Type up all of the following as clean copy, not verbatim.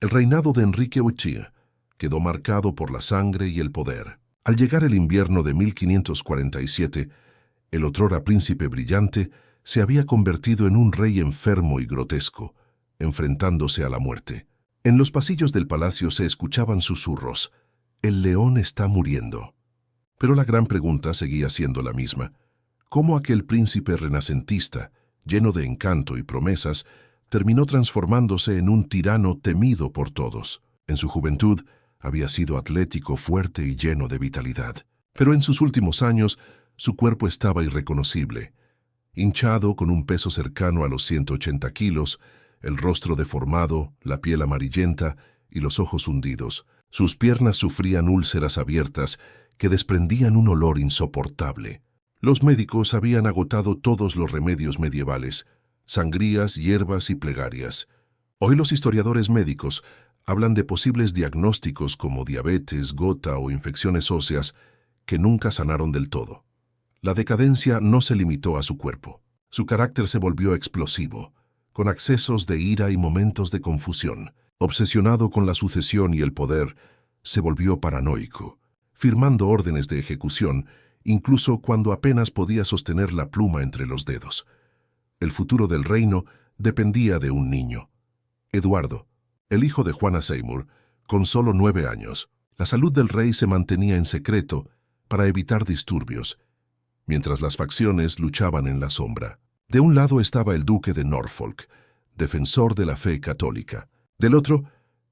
El reinado de Enrique VIII quedó marcado por la sangre y el poder. Al llegar el invierno de 1547, el otrora príncipe brillante se había convertido en un rey enfermo y grotesco, enfrentándose a la muerte. En los pasillos del palacio se escuchaban susurros: «El león está muriendo». Pero la gran pregunta seguía siendo la misma: ¿cómo aquel príncipe renacentista, lleno de encanto y promesas, terminó transformándose en un tirano temido por todos? En su juventud había sido atlético, fuerte y lleno de vitalidad. Pero en sus últimos años, su cuerpo estaba irreconocible. Hinchado, con un peso cercano a los 180 kilos, el rostro deformado, la piel amarillenta y los ojos hundidos. Sus piernas sufrían úlceras abiertas que desprendían un olor insoportable. Los médicos habían agotado todos los remedios medievales: sangrías, hierbas y plegarias. Hoy los historiadores médicos hablan de posibles diagnósticos como diabetes, gota o infecciones óseas que nunca sanaron del todo. La decadencia no se limitó a su cuerpo. Su carácter se volvió explosivo, con accesos de ira y momentos de confusión. Obsesionado con la sucesión y el poder, se volvió paranoico, firmando órdenes de ejecución incluso cuando apenas podía sostener la pluma entre los dedos. El futuro del reino dependía de un niño, Eduardo, el hijo de Juana Seymour, con solo 9 años. La salud del rey se mantenía en secreto para evitar disturbios, mientras las facciones luchaban en la sombra. De un lado estaba el duque de Norfolk, defensor de la fe católica. Del otro,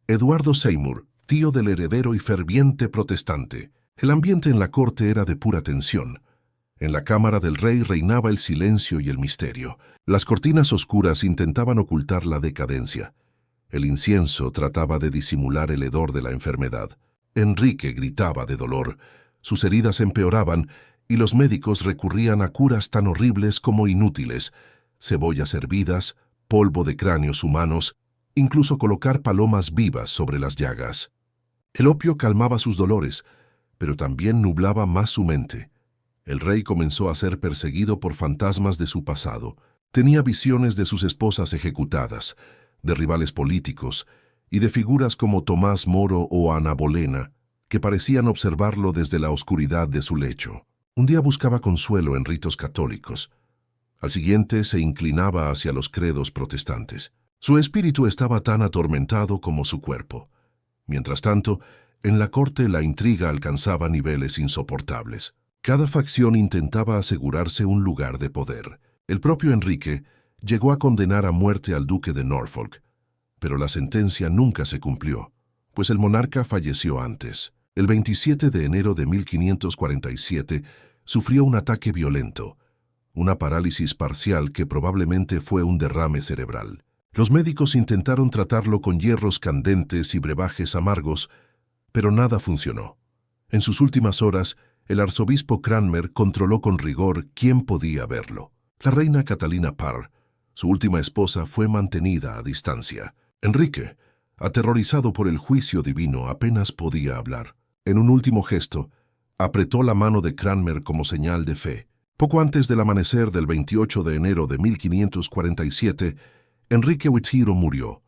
Eduardo Seymour, tío del heredero y ferviente protestante. El ambiente en la corte era de pura tensión. En la cámara del rey reinaba el silencio y el misterio. Las cortinas oscuras intentaban ocultar la decadencia. El incienso trataba de disimular el hedor de la enfermedad. Enrique gritaba de dolor. Sus heridas empeoraban y los médicos recurrían a curas tan horribles como inútiles: cebollas hervidas, polvo de cráneos humanos, incluso colocar palomas vivas sobre las llagas. El opio calmaba sus dolores, pero también nublaba más su mente. El rey comenzó a ser perseguido por fantasmas de su pasado. Tenía visiones de sus esposas ejecutadas, de rivales políticos y de figuras como Tomás Moro o Ana Bolena, que parecían observarlo desde la oscuridad de su lecho. Un día buscaba consuelo en ritos católicos. Al siguiente se inclinaba hacia los credos protestantes. Su espíritu estaba tan atormentado como su cuerpo. Mientras tanto, en la corte la intriga alcanzaba niveles insoportables. Cada facción intentaba asegurarse un lugar de poder. El propio Enrique llegó a condenar a muerte al duque de Norfolk, pero la sentencia nunca se cumplió, pues el monarca falleció antes. El 27 de enero de 1547 sufrió un ataque violento, una parálisis parcial que probablemente fue un derrame cerebral. Los médicos intentaron tratarlo con hierros candentes y brebajes amargos, pero nada funcionó. En sus últimas horas, el arzobispo Cranmer controló con rigor quién podía verlo. La reina Catalina Parr, su última esposa, fue mantenida a distancia. Enrique, aterrorizado por el juicio divino, apenas podía hablar. En un último gesto, apretó la mano de Cranmer como señal de fe. Poco antes del amanecer del 28 de enero de 1547, Enrique VIII murió.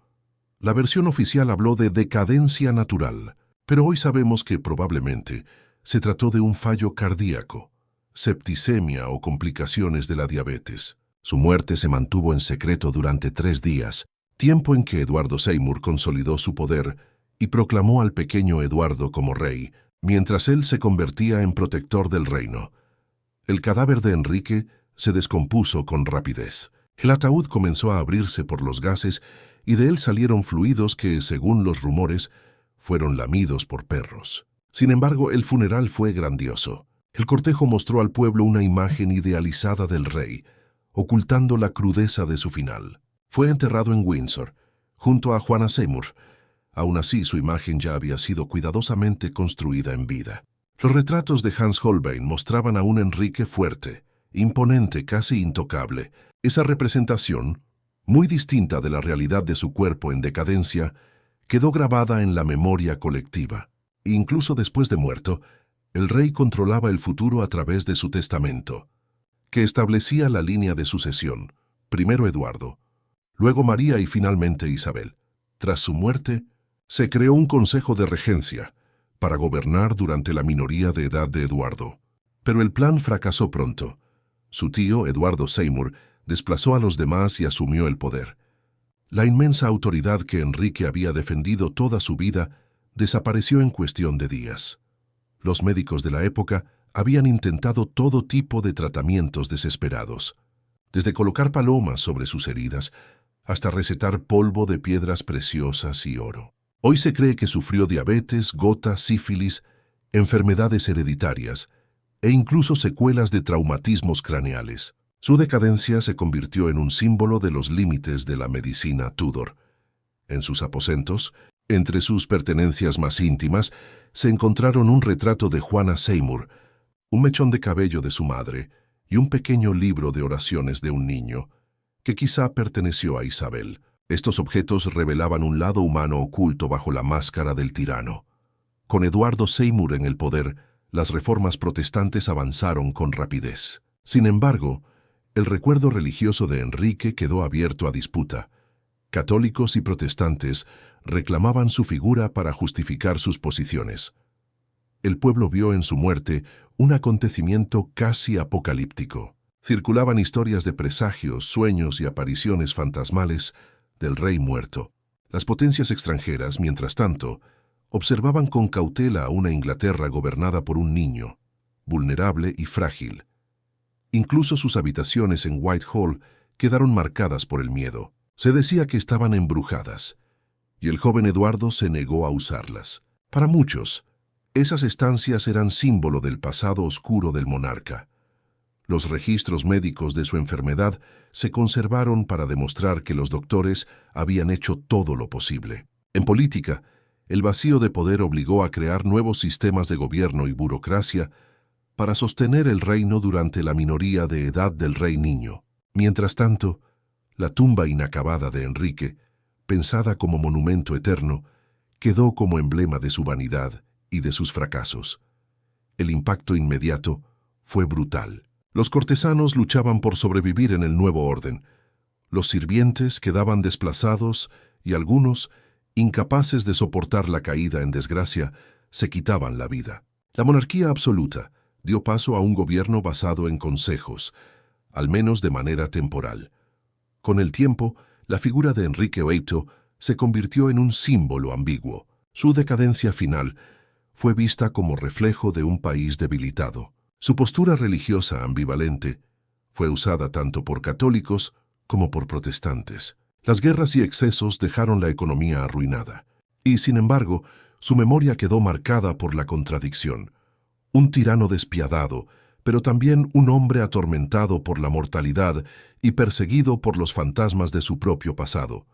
La versión oficial habló de decadencia natural, pero hoy sabemos que probablemente se trató de un fallo cardíaco, septicemia o complicaciones de la diabetes. Su muerte se mantuvo en secreto durante 3 días, tiempo en que Eduardo Seymour consolidó su poder y proclamó al pequeño Eduardo como rey, mientras él se convertía en protector del reino. El cadáver de Enrique se descompuso con rapidez. El ataúd comenzó a abrirse por los gases y de él salieron fluidos que, según los rumores, fueron lamidos por perros. Sin embargo, el funeral fue grandioso. El cortejo mostró al pueblo una imagen idealizada del rey, ocultando la crudeza de su final. Fue enterrado en Windsor, junto a Juana Seymour. Aún así, su imagen ya había sido cuidadosamente construida en vida. Los retratos de Hans Holbein mostraban a un Enrique fuerte, imponente, casi intocable. Esa representación, muy distinta de la realidad de su cuerpo en decadencia, quedó grabada en la memoria colectiva. Incluso después de muerto, el rey controlaba el futuro a través de su testamento, que establecía la línea de sucesión: primero Eduardo, luego María y finalmente Isabel. Tras su muerte, Se creó un consejo de regencia para gobernar durante la minoría de edad de Eduardo. Pero el plan fracasó pronto. Su tío, Eduardo Seymour, desplazó a los demás y asumió el poder. La inmensa autoridad que Enrique había defendido toda su vida desapareció en cuestión de días. Los médicos de la época habían intentado todo tipo de tratamientos desesperados, desde colocar palomas sobre sus heridas hasta recetar polvo de piedras preciosas y oro. Hoy se cree que sufrió diabetes, gota, sífilis, enfermedades hereditarias e incluso secuelas de traumatismos craneales. Su decadencia se convirtió en un símbolo de los límites de la medicina Tudor. En sus aposentos, entre sus pertenencias más íntimas, se encontraron un retrato de Juana Seymour, un mechón de cabello de su madre y un pequeño libro de oraciones de un niño, que quizá perteneció a Isabel. Estos objetos revelaban un lado humano oculto bajo la máscara del tirano. Con Eduardo Seymour en el poder, las reformas protestantes avanzaron con rapidez. Sin embargo, el recuerdo religioso de Enrique quedó abierto a disputa. Católicos y protestantes reclamaban su figura para justificar sus posiciones. El pueblo vio en su muerte un acontecimiento casi apocalíptico. Circulaban historias de presagios, sueños y apariciones fantasmales del rey muerto. Las potencias extranjeras, mientras tanto, observaban con cautela a una Inglaterra gobernada por un niño, vulnerable y frágil. Incluso sus habitaciones en Whitehall quedaron marcadas por el miedo. Se decía que estaban embrujadas, y el joven Eduardo se negó a usarlas. Para muchos, esas estancias eran símbolo del pasado oscuro del monarca. Los registros médicos de su enfermedad se conservaron para demostrar que los doctores habían hecho todo lo posible. En política, el vacío de poder obligó a crear nuevos sistemas de gobierno y burocracia para sostener el reino durante la minoría de edad del rey niño. Mientras tanto, la tumba inacabada de Enrique, pensada como monumento eterno, quedó como emblema de su vanidad y de sus fracasos. El impacto inmediato fue brutal. Los cortesanos luchaban por sobrevivir en el nuevo orden. Los sirvientes quedaban desplazados y algunos, incapaces de soportar la caída en desgracia, se quitaban la vida. La monarquía absoluta dio paso a un gobierno basado en consejos, al menos de manera temporal. Con el tiempo, la figura de Enrique VIII se convirtió en un símbolo ambiguo. Su decadencia final fue vista como reflejo de un país debilitado. Su postura religiosa ambivalente fue usada tanto por católicos como por protestantes. Las guerras y excesos dejaron la economía arruinada, y sin embargo, su memoria quedó marcada por la contradicción. Un tirano despiadado, pero también un hombre atormentado por la mortalidad y perseguido por los fantasmas de su propio pasado.